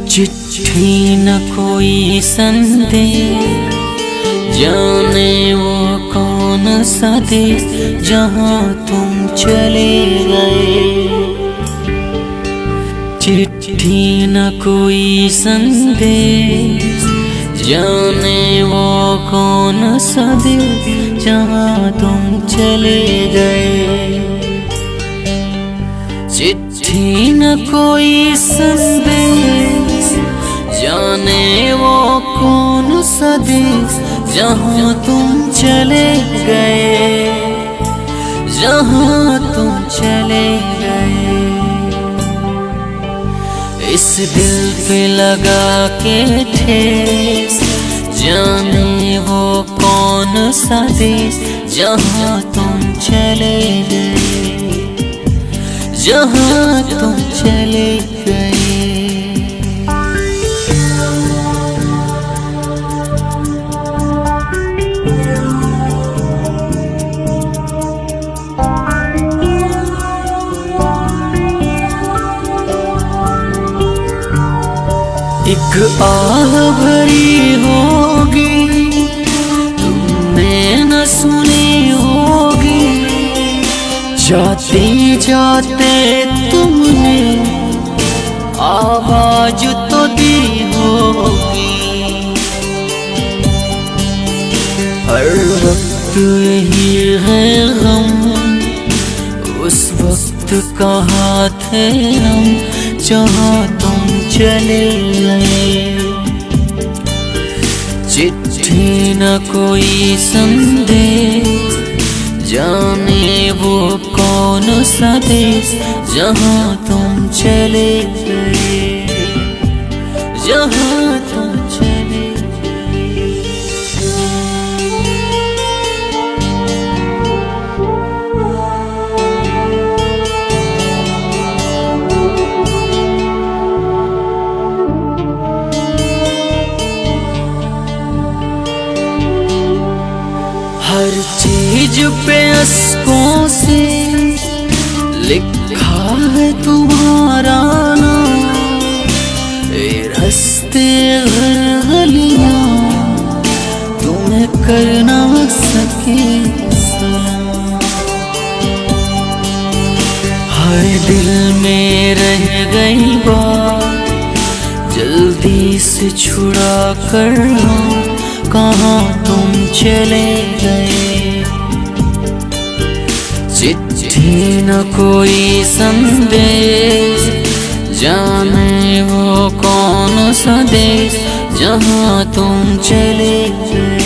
चिट्ठी न कोई संदेश, जाने वो कौन सा देश जहाँ तुम चले गए। चिट्ठी न कोई संदेश, जाने वो कौन सा देश जहाँ तुम चले गए। चिट्ठी न कोई संदेश, जाने वो कौन सा देश जहाँ तुम चले गए, जहाँ तुम चले गए। इस दिल पे लगा के ठेस, जाने वो कौन सा देश जहाँ तुम चले गए, जहाँ तुम चले गए। एक आह भरी होगी तुमने न सुनी होगी, जाते जाते तुमने आवाज तो दी होगी। हर वक्त यही है गम, उस वक्त कहाँ थे हम जहाँ तुम चले गए। चिट्ठी न कोई संदेश, जाने वो कौन सा देश जहाँ तुम चले गए, जहाँ तुम चले गए। हर चीज पे अश्कों से लिखा है तुम्हारा नाम, ये रास्ते हर गलियां तुम्हें कर ना सके सलाम। हर दिल में रह गई बात, जल्दी से छुड़ा कर लो कहाँ तुम चले गए। चिट्ठी न कोई संदेश, जाने वो कौन सा देश जहाँ तुम चले गए।